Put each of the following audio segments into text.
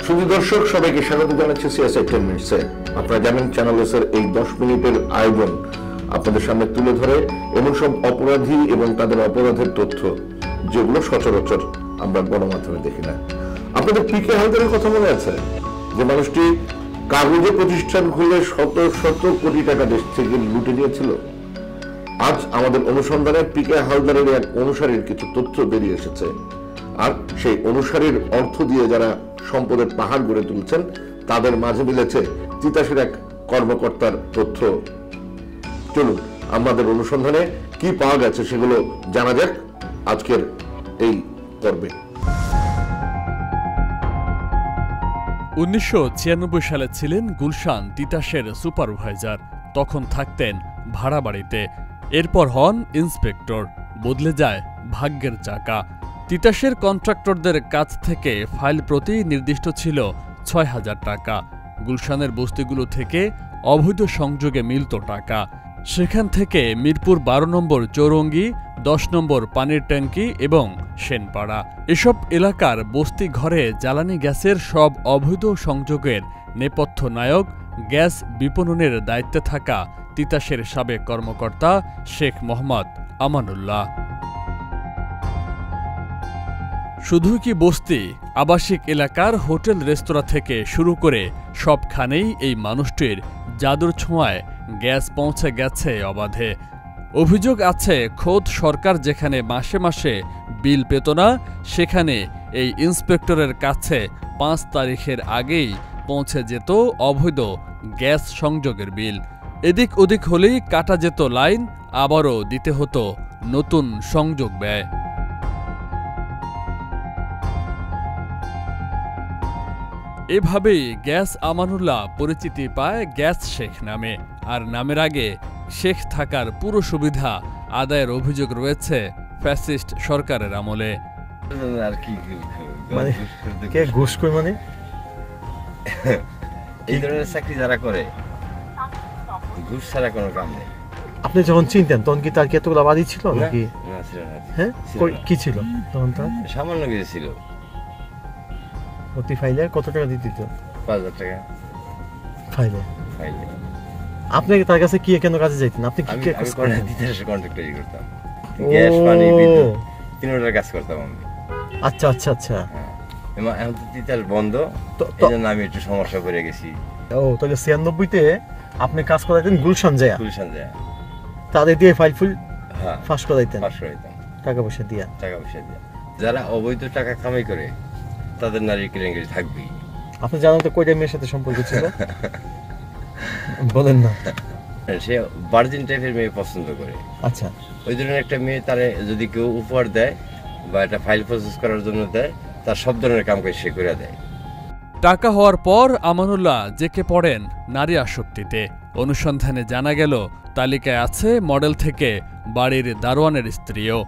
শুধু দর্শক সবাইকে স্বাগত জানাচ্ছি সিএসআই 10 মিনিটসে। আপনারা জানেন চ্যানেল এসের এই 10 মিনিটের আয়োজন আপনাদের সামনে তুলে ধরে এমন সব অপরাধী এবং তাদের অপরাধের তথ্য যেগুলো সচরাচর আমরা গণমাধ্যমে দেখি না। আপনাদের পিকে হালদারের কথা মনে আছে, যে মানুষটি কাগজে প্রতিষ্ঠান খুলে শত শত কোটি টাকা দেশ থেকে লুটে নিয়েছিল। আজ আমাদের অনুসন্ধানে পিকে হালদারের এক অনুসারীর কিছু তথ্য বেরিয়ে এসেছে, আর সেই অনুসারীর অর্থ দিয়ে যারা সম্পদের পাহাড় গড়ে তুলছেন তাদের মাঝে মিলেছে তিতাসের এক কর্মকর্তার তথ্য। চলুন আমাদের অনুসন্ধানে কি পাওয়া গেছে সেগুলো জানা যাক আজকের এই পর্বে। 1996 সালে ছিলেন গুলশান তিতাসের সুপারভাইজার। তখন থাকতেন ভাড়া বাড়িতে। এরপর হন ইন্সপেক্টর। বদলে যায় ভাগ্যের চাকা। তিতাসের কন্ট্রাক্টরদের কাছ থেকে ফাইল প্রতি নির্দিষ্ট ছিল ৬,০০০ টাকা। গুলশানের বস্তিগুলো থেকে অবৈধ সংযোগে মিলত টাকা। সেখান থেকে মিরপুর ১২ নম্বর চৌরঙ্গি, ১০ নম্বর পানির ট্যাঙ্কি এবং সেনপাড়া এসব এলাকার বস্তি ঘরে জ্বালানি গ্যাসের সব অবৈধ সংযোগের নেপথ্য নায়ক গ্যাস বিপণনের দায়িত্বে থাকা তিতাসের সাবেক কর্মকর্তা শেখ মোহাম্মদ আমানুল্লাহ। শুধু কি বস্তি, আবাসিক এলাকার হোটেল রেস্তোরাঁ থেকে শুরু করে সবখানেই এই মানুষটির জাদুর ছোঁয়ায় গ্যাস পৌঁছে গেছে অবাধে। অভিযোগ আছে খোদ সরকার যেখানে মাসে মাসে বিল পেত না, সেখানে এই ইন্সপেক্টরের কাছে ৫ তারিখের আগেই পৌঁছে যেত অবৈধ গ্যাস সংযোগের বিল। এদিক ওদিক হলেই কাটা যেত লাইন, আবারও দিতে হতো নতুন সংযোগ ব্যয়। এভাবেই গ্যাস আমানুল্লাহ পরিচিতি পায় গ্যাস শেখ নামে। আর নামের আগে শেখ থাকার পুরো সুবিধা আদায়ের অভিযোগ রয়েছে ফ্যাসিস্ট সরকারের আমলে। এই ধরনের চাকরি যারা করে ঘুষ ছাড়া কোনো কাম নেই। আপনি যখন চিনতেন তখন কি তার কি এতগুলো বাড়ি ছিল নাকি? হ্যাঁ, কি ছিল তখন? তার সামান্য কিছু ছিল। প্রতি ফাইলে কত টাকা দিতে দিত? ৫,০০০ টাকা ফাইলে। আপনি তার কাছে কি কেন কাজে যাইতেন? আপনি কি কন্ট্রাক্টরি করতাম, গ্যাস পানি বিদ্যুৎ তিনটার কাজ করতাম আমি। আচ্ছা আচ্ছা আচ্ছা। এখন তো তিতাস বন্ধ, এইজন্য আমি একটু সমস্যা করে গেছি। ও, তাহলে ৯৬-তে আপনি কাজ করাইতেন গুলশান যায় তাদের দিয়ে ফাইল ফুল ফাঁস করাইতেন? টাকা পয়সা দিয়া। যারা অবৈধ টাকা কামাই করে তাদের নারী কেলেঙ্কারি থাকবেই। আপনি জানেন তো কয়টা মেয়ের সাথে সম্পর্ক ছিল? বলেন না। সে ভার্জিন টাইপের মেয়ে পছন্দ করে। আচ্ছা, ওই ধরনের একটা মেয়ে তারে যদি কেউ উপহার দেয় বা একটা ফাইল প্রসেস করার জন্য দেয়, তার সব ধরনের কাম করে সে করে দেয়। টাকা হওয়ার পর আমানুল্লাহ জেকে পড়েন নারী আসক্তিতে। অনুসন্ধানে জানা গেল তালিকায় আছে মডেল থেকে বাড়ির দারোয়ানের স্ত্রীও।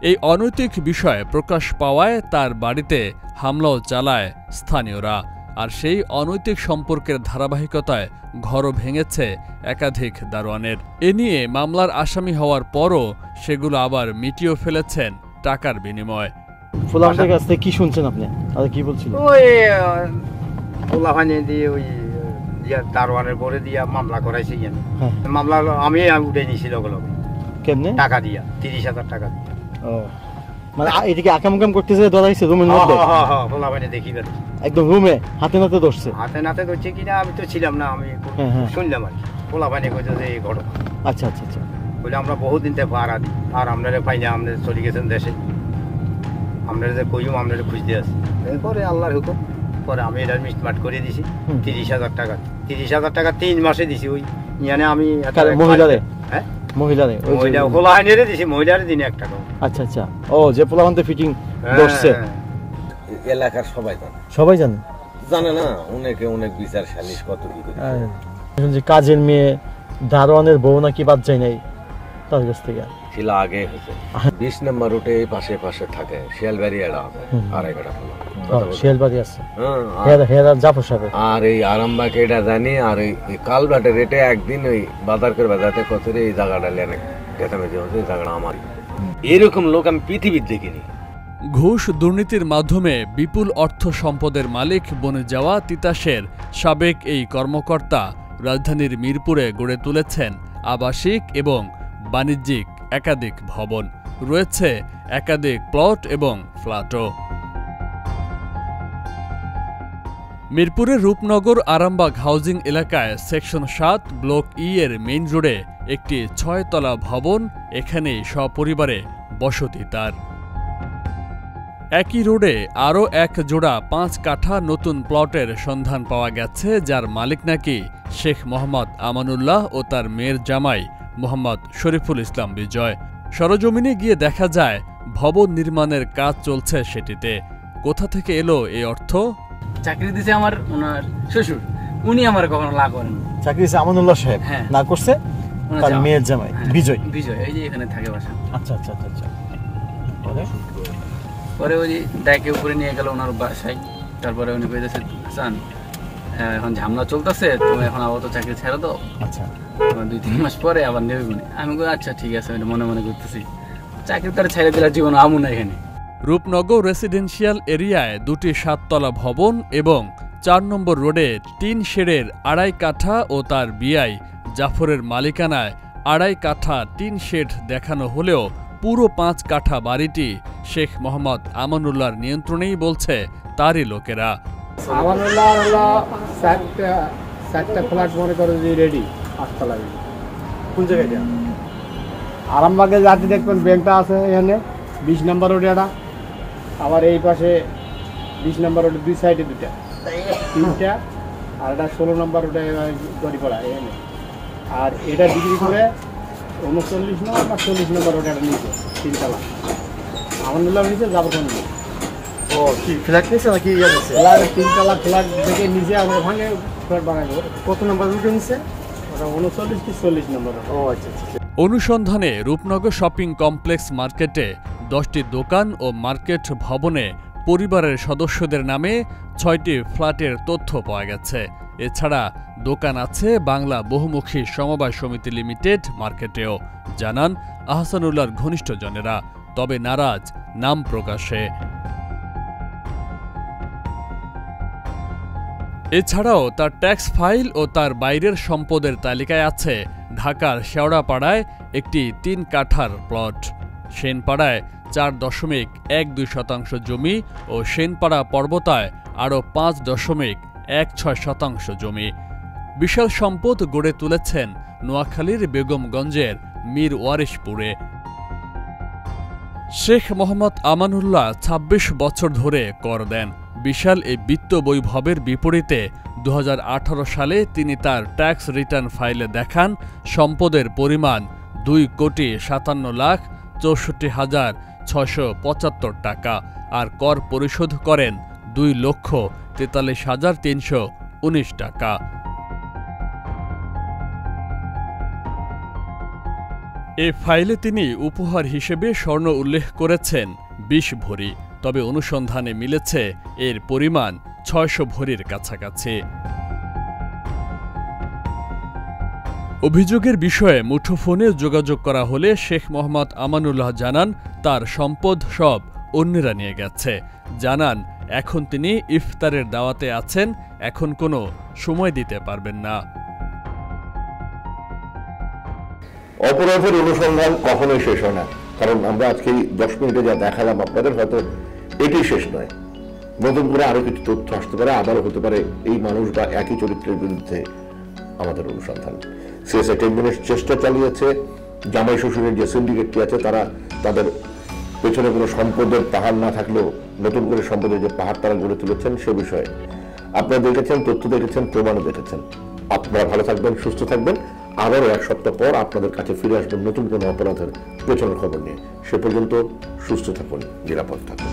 এই অনৈতিক বিষয় প্রকাশ পাওয়ায় তার বাড়িতে হামলাও চালায় স্থানীয়রা। আর সেই অনৈতিক সম্পর্কের ধারাবাহিকতায় ঘরও ভেঙেছে একাধিক দারোয়ানের। এ নিয়ে মামলার আসামি হওয়ার পরও সেগুলো আবার মিটিয়েও ফেলেছেন টাকার বিনিময়ে। ফুলাফানের কাছ থেকে কি শুনছেন আপনি? আর কি বলছিল? ওই ফুলাফানি দিয়ে ওই দারোয়ানের পরে দিয়া মামলা করাইছে। মামলা আমি উঠে নিয়েছি লগে লগে। কেমনে? টাকা দিয়া, ৩০,০০০ টাকা দিয়া। ও, মানে এদিকে আকাম করতেছে, ধরাইছে রুমের মধ্যে? হ্যাঁ, ফুলাফানি দেখি একদম রুমে হাতে নাতে ধরছে? হাতে নাতে ধরছে কিনা আমি তো ছিলাম না, আমি শুনলাম আর কি। ফুলাফানি কইছে যে এই ঘটনা। আচ্ছা আচ্ছা আচ্ছা। বলে আমরা বহুদিন থেকে ভাড়া দিই, আর আপনারা পাইনি, আপনারা চলে গেছেন দেশে, আপনারা যে কইম আপনারা খুঁজতে আসি। এরপরে আল্লাহর হুকুম, পরে আমি এটা মিটমাট করে দিছি ৩০,০০০ টাকা। ৩০,০০০ টাকা ৩ মাসে দিছি। ওই ইয়ানে আমি মহিলারে? হ্যাঁ, মহিলারে। মহিলা ফুলাফানিরে দিছি, মহিলারে দিনে ১ টাকা। আচ্ছা আচ্ছা। ও, যে ফুলাফানতে ফিটিং করছে এলাকার সবাই জানে। সবাই জানে? জানে না, অনেকে অনেক বিচার সালিশ কত কি করে। যে কাজের মেয়ে দারোয়ানের বউ নাকি বাদ যায় নাই তার কাছ থেকে ছিল আগে হয়েছে। ২০ নম্বর রুটে পাশে পাশে থাকে শিয়ালবাড়ি এড়া আড়াই কাটা ফলো। শিয়ালবাড়ি আছে, হেরা জাফর সাহেব। আর এই আরামবাগ এটা জানি। আর এই কালবাটের রেটে একদিন ওই বাজার করে বাজাতে কত এই জায়গাটা লেনে গেতামেজি হচ্ছে, এই জায়গাটা আমারই। এরকম লোক আমি পৃথিবীর দেখিনি। ঘুষ দুর্নীতির মাধ্যমে বিপুল অর্থ সম্পদের মালিক বনে যাওয়া তিতাসের সাবেক এই কর্মকর্তা রাজধানীর মিরপুরে গড়ে তুলেছেন আবাসিক এবং বাণিজ্যিক একাধিক ভবন, রয়েছে একাধিক প্লট এবং ফ্ল্যাটও। মিরপুরের রূপনগর আরামবাগ হাউজিং এলাকায় সেকশন ৭ ব্লক ই এর মেইন রোডে একটি ৬ তলা ভবন, এখানেই সপরিবারে বসতি তার। একই রোডে আরও এক জোড়া ৫ কাঠা নতুন প্লটের সন্ধান পাওয়া গেছে, যার মালিক নাকি শেখ মোহাম্মদ আমানুল্লাহ ও তার মেয়ের জামাই মোহাম্মদ শরীফুল ইসলাম বিজয়। সরজমিনে গিয়ে দেখা যায় ভবন নির্মাণের কাজ চলছে সেটিতে। কোথা থেকে এলো এই অর্থ? চাকরি দিছে আমার ওনার শ্বশুর, উনি আমার কখনো লাভ করেন। চাকরি দিছে আমানুল্লাহ সাহেব, হ্যাঁ। না করছে তার মেয়ের জামাই বিজয়। বিজয় এই যে এখানে থাকে বাসা। আচ্ছা আচ্ছা আচ্ছা আচ্ছা। পরে ওই ডাইকে উপরে নিয়ে গেল ওনার বাসায়। তারপরে উনি কইতেছে, হাসান এখন ঝামেলা চলতেছে, তুমি এখন আবার তো চাকরি ছেড়ে দাও, আচ্ছা ২-৩ মাস পরে আবার নেবে গুনে। আমি কই আচ্ছা ঠিক আছে, আমি মনে মনে করতেছি চাকরি তার ছেড়ে দিলে জীবন আমু না এখানে। রূপনগর রেসিডেন্সিয়াল এরিয়ায় দুটি ৭ তলা ভবন এবং ৪ নম্বর রোডে ৩ শেডের ২.৫ কাঠা ও তার বিআই জাফরের মালিকানায় ২.৫ কাঠা ৩ শেড দেখানো হলেও পুরো ৫ কাঠা বাড়িটি শেখ মোহাম্মদ আমানুল্লাহর নিয়ন্ত্রণেই বলছে তারই লোকেরা। আমানুল্লাহ হলো ৪টা ফ্ল্যাট মনে করো যে রেডি ৮ তলা। কোন জায়গায় এটা? আরামবাগে যাতে দেখবেন ব্যাংকটা আছে এখানে ২০ নম্বর রোডে একটা, আবার এই পাশে ২০ নম্বর রোডে দুই সাইডে দুটা, ৩টা, আর এটা ১৬ নম্বর রোডে গড়িপড়া এখানে। আর এটা বিক্রি করে ৩৯ নম্বর বা ৪০ নম্বর রোডে একটা নিচে ৩ তলা আমানুল্লাহ নিচে যাবো। ও কি ফ্ল্যাট নিছে নাকি ইয়া নিছে? ফ্ল্যাট ৩ তলা ফ্ল্যাট থেকে নিচে আমরা ওখানে ফ্ল্যাট বানাবো। কত নাম্বার রুটে নিছে? ওটা ৩৯ কি ৪০ নম্বর। ও আচ্ছা আচ্ছা। অনুসন্ধানে রূপনগর শপিং কমপ্লেক্স মার্কেটে ১০টি দোকান ও মার্কেট ভবনে পরিবারের সদস্যদের নামে ৬টি ফ্ল্যাটের তথ্য পাওয়া গেছে। এছাড়া দোকান আছে বাংলা বহুমুখী সমবায় সমিতি লিমিটেড মার্কেটেও, জানান আহসানুল্লাহর ঘনিষ্ঠজনেরা, তবে নারাজ নাম প্রকাশে। এছাড়াও তার ট্যাক্স ফাইল ও তার বাইরের সম্পদের তালিকায় আছে ঢাকার শেওড়াপাড়ায় একটি ৩ কাঠার প্লট, সেনপাড়ায় ৪.১২% জমি ও সেনপাড়া পর্বতায় আরও ৫.১৬% জমি। বিশাল সম্পদ গড়ে তুলেছেন নোয়াখালীর বেগমগঞ্জের মীর ওয়ারিশপুরে। শেখ মোহাম্মদ আমানুল্লাহ ২৬ বছর ধরে কর দেন। বিশাল এই বিত্ত বৈভবের বিপরীতে ২০১৮ সালে তিনি তার ট্যাক্স রিটার্ন ফাইলে দেখান সম্পদের পরিমাণ ২,৫৭,৬৪,৬৭৫ টাকা, আর কর পরিশোধ করেন ২,৪৩,৩১৯ টাকা। এ ফাইলে তিনি উপহার হিসেবে স্বর্ণ উল্লেখ করেছেন ২০ ভরি, তবে অনুসন্ধানে মিলেছে এর পরিমাণ ৬০০ ভরির কাছাকাছি। অভিযোগের বিষয়ে মুঠোফোনে যোগাযোগ করা হলে শেখ মোহাম্মদ আমানুল্লাহ জানান তার সম্পদ সব অন্যেরা নিয়ে গেছে। জানান এখন তিনি ইফতারের দাওয়াতে আছেন, এখন কোনো সময় দিতে পারবেন না। অপরাধের অনুসন্ধান কখনোই শেষ হয় না, কারণ আমরা আজকে 10 মিনিটে যা দেখালাম আপনাদের, হয়তো এটি শেষ নয়। নতুন করে আরো কিছু তথ্য আসতে পারে, আবারও হতে পারে এই মানুষ বা একই চরিত্রের বিরুদ্ধে আমাদের অনুসন্ধান। সিএসআই 10 মিনিট চেষ্টা চালিয়েছে। জামাই শ্বশুরের যে সিন্ডিকেটটি আছে তারা তাদের পেছনে কোনো সম্পদের পাহাড় না থাকলেও নতুন করে সম্পদের যে পাহাড় তারা গড়ে তুলেছেন সে বিষয়ে আপনারা দেখেছেন, তথ্য দেখেছেন, প্রমাণও দেখেছেন। আপনারা ভালো থাকবেন, সুস্থ থাকবেন। আবারও 1 সপ্তাহ পর আপনাদের কাছে ফিরে আসবেন নতুন কোনো অপরাধের পেছনের খবর নিয়ে। সে পর্যন্ত সুস্থ থাকুন, নিরাপদ থাকুন।